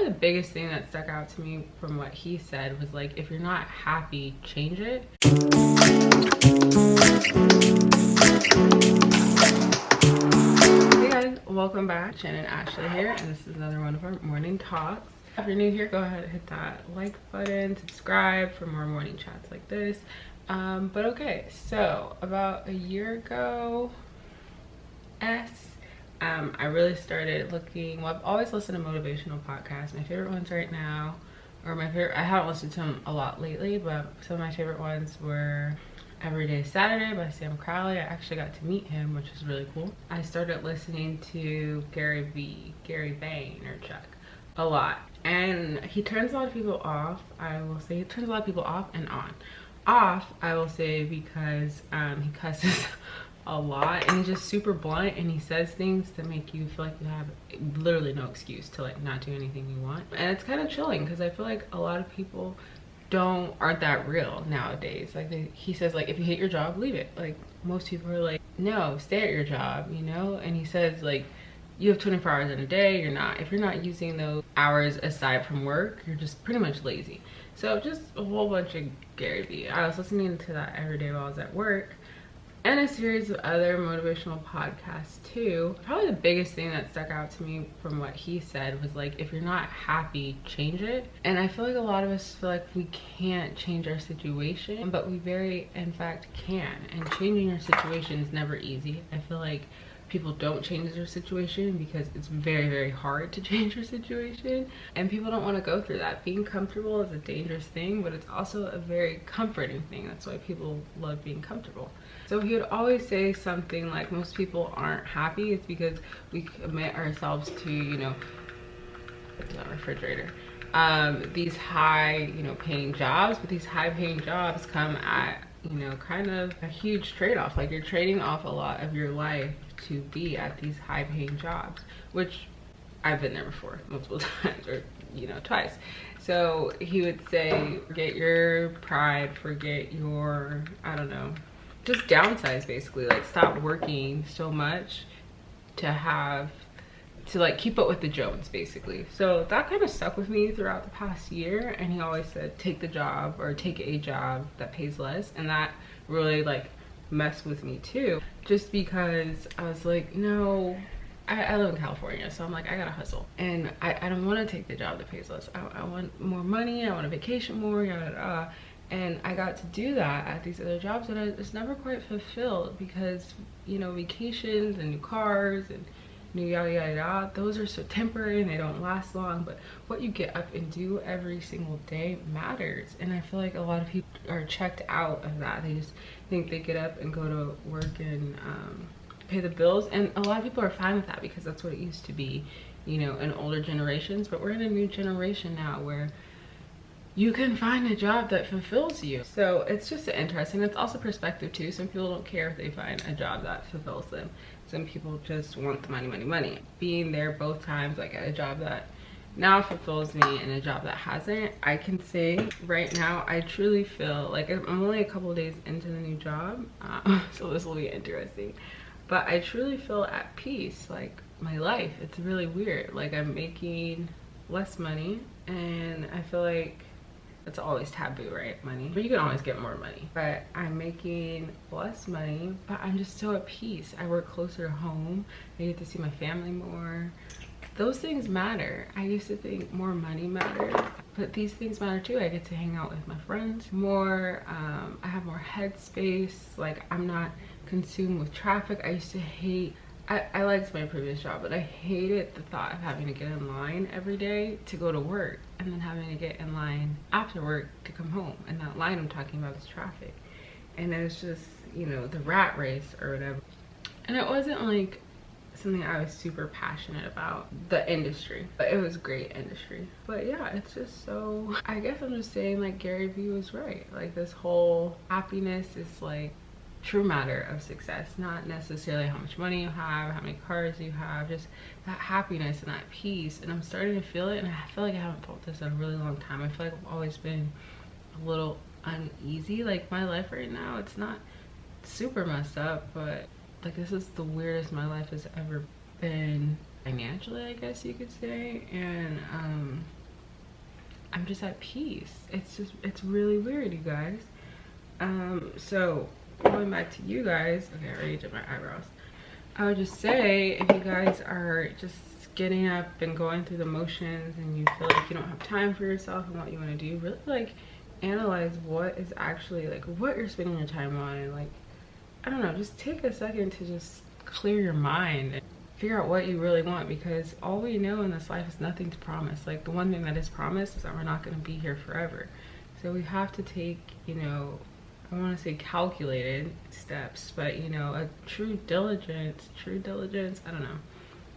Probably the biggest thing that stuck out to me from what he said was like, if you're not happy, change it. Hey guys, welcome back. Shannon Ashley here, and this is another one of our morning talks. If you're new here, go ahead and hit that like button, subscribe for more morning chats like this. But okay, so about a year ago, I really started looking, well, I've always listened to motivational podcasts. My favorite ones right now, or my favorite, I haven't listened to them a lot lately, but some of my favorite ones were Everyday Saturday by Sam Crowley. I actually got to meet him, which is really cool. I started listening to Gary Vaynerchuk a lot. And he turns a lot of people off. I will say he turns a lot of people off and on. Off, I will say, because he cusses a lot and he's just super blunt, and he says things that make you feel like you have literally no excuse to like not do anything you want. And it's kind of chilling because I feel like a lot of people aren't that real nowadays. Like he says, like, if you hate your job, leave it. Like most people are like, no, stay at your job, you know. And he says, like, you have 24 hours in a day. If you're not using those hours aside from work, you're just pretty much lazy. So just a whole bunch of Gary Vee. I was listening to that every day while I was at work, and a series of other motivational podcasts too. Probably the biggest thing that stuck out to me from what he said was like, if you're not happy, change it. And I feel like a lot of us feel like we can't change our situation, but we very in fact can. And changing your situation is never easy. I feel like people don't change their situation because it's very, very hard to change your situation, and people don't want to go through that. Being comfortable is a dangerous thing, but it's also a very comforting thing. That's why people love being comfortable. So he would always say something like, most people aren't happy. It's because we commit ourselves to, you know, it's not a refrigerator, these high, you know, paying jobs, but these high paying jobs come at, you know, kind of a huge trade-off. Like, you're trading off a lot of your life to be at these high paying jobs, which I've been there before multiple times, or, you know, twice. So he would say, forget your pride, forget your, I don't know, just downsize basically. Like, stop working so much to like keep up with the Jones basically. So that kind of stuck with me throughout the past year, and he always said, take the job, or take a job that pays less. And that really like messed with me too, just because I was like, no, I live in California, so I'm like, I gotta hustle, and I don't want to take the job that pays less. I want more money, I want to vacation more, yada yada. And I got to do that at these other jobs, and it's never quite fulfilled because, you know, vacations and new cars and new yada yada yada, those are so temporary and they don't last long. But what you get up and do every single day matters. And I feel like a lot of people are checked out of that. They just think they get up and go to work and pay the bills. And a lot of people are fine with that because that's what it used to be, you know, in older generations. But we're in a new generation now where you can find a job that fulfills you. So it's just interesting. It's also perspective too. Some people don't care if they find a job that fulfills them. Some people just want the money, money, money. Being there both times, like at a job that now fulfills me and a job that hasn't, I can say right now, I truly feel like I'm only a couple of days into the new job. So this will be interesting. But I truly feel at peace, like my life. It's really weird. Like, I'm making less money, and I feel like it's always taboo, right? Money, but you can always get more money. But I'm making less money, but I'm just so at peace. I work closer to home. I get to see my family more. Those things matter. I used to think more money mattered, but these things matter too. I get to hang out with my friends more. I have more headspace. Like, I'm not consumed with traffic. I used to hate, I liked my previous job, but I hated the thought of having to get in line every day to go to work, and then having to get in line after work to come home. And that line I'm talking about is traffic. And it was just, you know, the rat race or whatever. And it wasn't like something I was super passionate about, the industry, but it was great industry. But yeah, it's just so, I guess I'm just saying, like, Gary Vee was right. Like, this whole happiness is like true matter of success, not necessarily how much money you have, how many cars you have, just that happiness and that peace. And I'm starting to feel it, and I feel like I haven't felt this in a really long time. I feel like I've always been a little uneasy. Like, my life right now, it's not super messed up, but like, this is the weirdest my life has ever been financially, I guess you could say. And I'm just at peace. It's really weird, you guys. So going back to you guys, okay, I already did my eyebrows. I would just say, if you guys are just getting up and going through the motions and you feel like you don't have time for yourself and what you want to do, really like analyze what is actually like what you're spending your time on, and like, I don't know, just take a second to just clear your mind and figure out what you really want, because all we know in this life is nothing to promise. Like, the one thing that is promised is that we're not going to be here forever. So we have to take, you know, I want to say calculated steps, but you know, a true diligence, I don't know.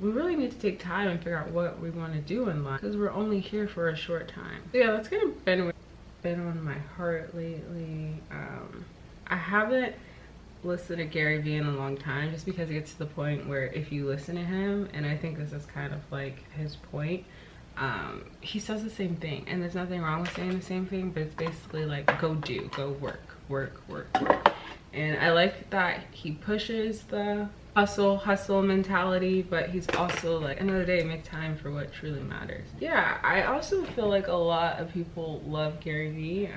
We really need to take time and figure out what we want to do in life, because we're only here for a short time. So yeah, that's kind of been on my heart lately. I haven't listened to Gary Vee in a long time, just because it gets to the point where if you listen to him, and I think this is kind of like his point, he says the same thing, and there's nothing wrong with saying the same thing, but it's basically like, go work. And I like that he pushes the hustle mentality, but he's also like, end of the day, make time for what truly matters. Yeah, I also feel like a lot of people love Gary Vee,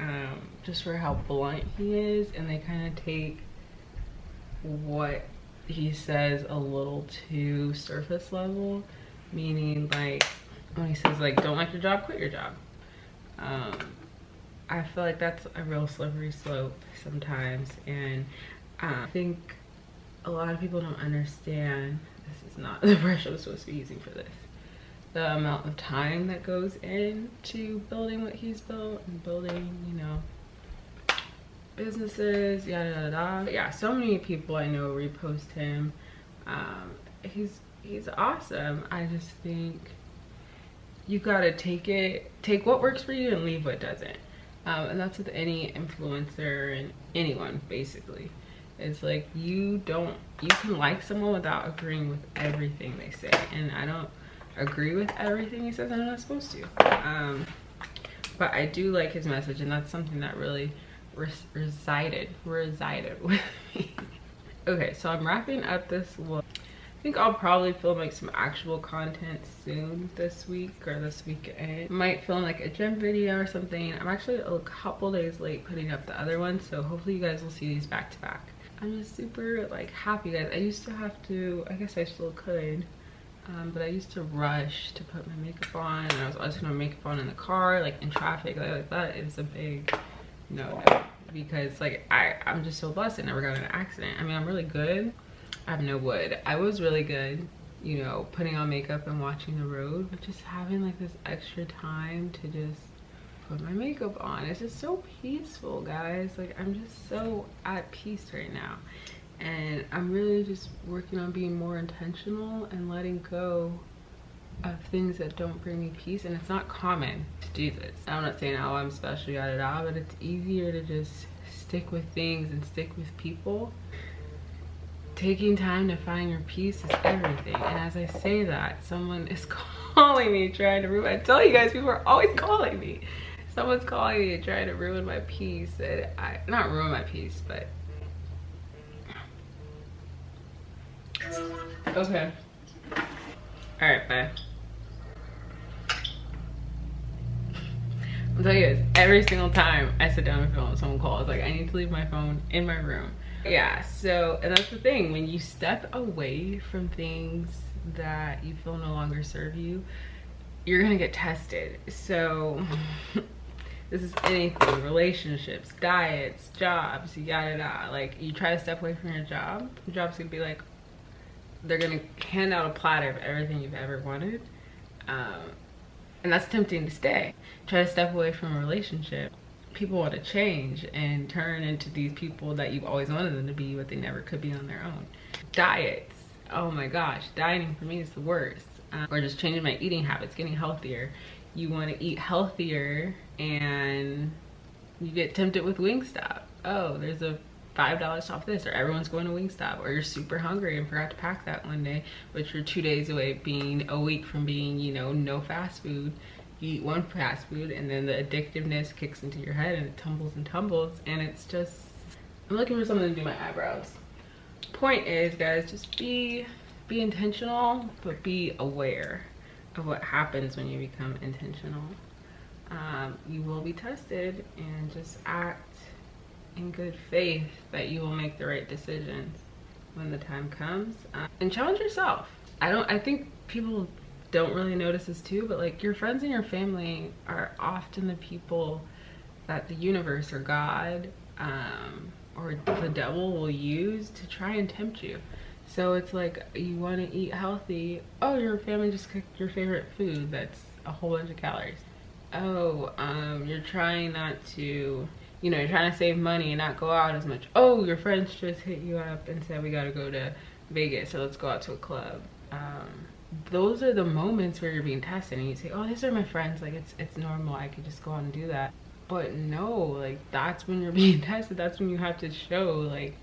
just for how blunt he is, and they kind of take what he says a little too surface level, meaning like when he says like, don't like your job, quit your job. I feel like that's a real slippery slope sometimes, and I think a lot of people don't understand, this is not the brush I'm supposed to be using for this, the amount of time that goes into building what he's built and building, you know, businesses, yada yada yada. Yeah, so many people I know repost him. He's awesome. I just think you gotta take what works for you and leave what doesn't. And that's with any influencer and anyone, basically. It's like, you can like someone without agreeing with everything they say, and I don't agree with everything he says, and I'm not supposed to. But I do like his message, and that's something that really resided with me. Okay, so I'm wrapping up this look. I think I'll probably film like some actual content soon this week or this weekend. Might film like a gym video or something. I'm actually a couple days late putting up the other one, so hopefully you guys will see these back to back. I'm just super like happy, guys. I used to have to, I guess I still could, but I used to rush to put my makeup on, and I was always putting my makeup on in the car, like in traffic, like that is a big no, because like I'm just so blessed. I never got in an accident. I mean, I'm really good. I have no wood. I was really good, you know, putting on makeup and watching the road, but just having like this extra time to just put my makeup on, it's just so peaceful, guys. Like, I'm just so at peace right now, and I'm really just working on being more intentional and letting go of things that don't bring me peace. And it's not common to do this. I'm not saying, oh, I'm special, yada yada, but it's easier to just stick with things and stick with people. Taking time to find your peace is everything. And as I say that, someone is calling me, trying to ruin, I tell you guys, people are always calling me. Someone's calling me and trying to ruin my peace, and not ruin my peace, but okay. All right, bye. I'll tell you guys, every single time I sit down and film, someone calls, like, I need to leave my phone in my room. Yeah, so, and that's the thing, when you step away from things that you feel no longer serve you, you're gonna get tested. So this is anything, relationships, diets, jobs, yada yada. Like, you try to step away from your job's gonna be like, they're gonna hand out a platter of everything you've ever wanted, and that's tempting to stay. Try to step away from a relationship, people want to change and turn into these people that you've always wanted them to be, but they never could be on their own. Diets, oh my gosh, dieting for me is the worst. Or just changing my eating habits, getting healthier. You want to eat healthier and you get tempted with Wingstop. Oh, there's a $5 off this, or everyone's going to Wingstop, or you're super hungry and forgot to pack that one day, but you're 2 days away being a week from being, you know, no fast food. You eat one fast food and then the addictiveness kicks into your head and it tumbles and tumbles, and it's just, I'm looking for something to do my eyebrows. Point is, guys, just be intentional, but be aware of what happens when you become intentional. You will be tested, and just act in good faith that you will make the right decisions when the time comes. And challenge yourself. I think people don't really notice this too, but like your friends and your family are often the people that the universe or God or the devil will use to try and tempt you. So it's like, you want to eat healthy. Oh, your family just cooked your favorite food that's a whole bunch of calories. Oh, you're trying not to, you know, you're trying to save money and not go out as much. Oh, your friends just hit you up and said, we gotta go to Vegas, so let's go out to a club. Those are the moments where you're being tested, and you say, oh, these are my friends, like it's normal, I could just go out and do that. But no, like that's when you're being tested. That's when you have to show like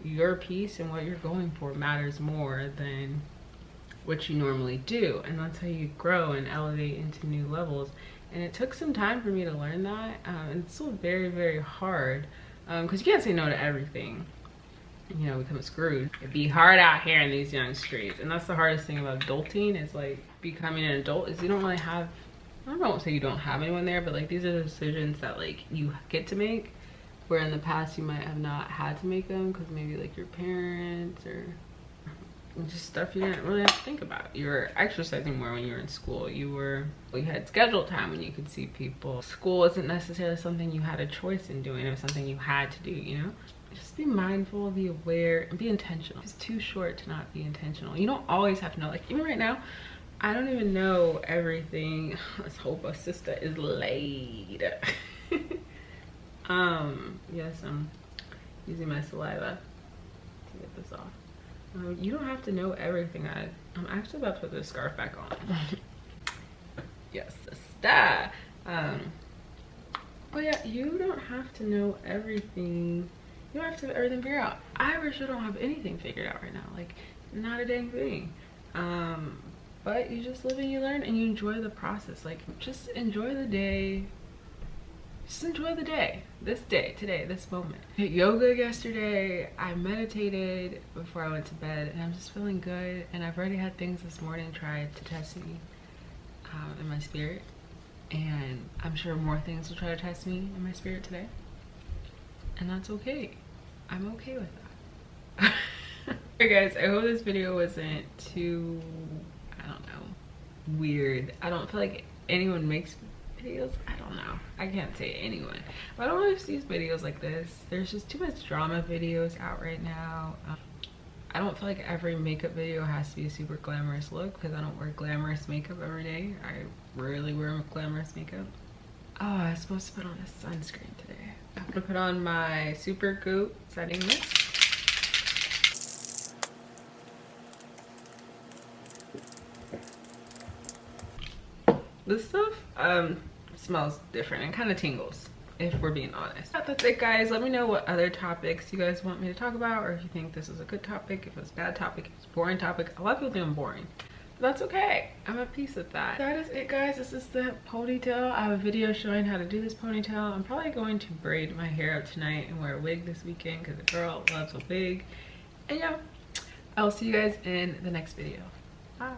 your peace and what you're going for matters more than what you normally do. And that's how you grow and elevate into new levels. And it took some time for me to learn that. And it's still very, very hard, because you can't say no to everything. You know, become screwed. It'd be hard out here in these young streets. And that's the hardest thing about adulting, is like becoming an adult, is you don't really have, I don't say you don't have anyone there, but like these are the decisions that like you get to make, where in the past you might have not had to make them because maybe like your parents or just stuff you didn't really have to think about. You were exercising more when you were in school. You had scheduled time when you could see people. School isn't necessarily something you had a choice in doing. It was something you had to do, you know? Just be mindful, be aware, and be intentional. It's too short to not be intentional. You don't always have to know. Like even right now, I don't even know everything. Let's hope our sister is laid. Yes, I'm using my saliva to get this off. You don't have to know everything. I'm actually about to put this scarf back on. Yes, sister. But yeah, you don't have to know everything. You don't have to have everything figured out. I really don't have anything figured out right now. Like, not a dang thing. But you just live and you learn, and you enjoy the process. Like, just enjoy the day. Just enjoy the day. This day, today, this moment. I did yoga yesterday. I meditated before I went to bed, and I'm just feeling good. And I've already had things this morning try to test me in my spirit. And I'm sure more things will try to test me in my spirit today. And that's okay. I'm okay with that. Alright guys, I hope this video wasn't too, I don't know, weird. I don't feel like anyone makes videos. I don't know. I can't say anyone. But I don't know if these videos like this. There's just too much drama videos out right now. I don't feel like every makeup video has to be a super glamorous look, because I don't wear glamorous makeup every day. I rarely wear glamorous makeup. Oh, I was supposed to put on a sunscreen today. I'm gonna put on my Super Goop setting mist. This stuff smells different and kind of tingles, if we're being honest. That's it guys. Let me know what other topics you guys want me to talk about, or if you think this is a good topic, if it's a bad topic, if it's a boring topic. A lot of people think I'm boring. That's okay. I'm at peace with that. That is it guys. This is the ponytail. I have a video showing how to do this ponytail. I'm probably going to braid my hair up tonight and wear a wig this weekend, because the girl loves a wig. And yeah, I'll see you guys in the next video. Bye.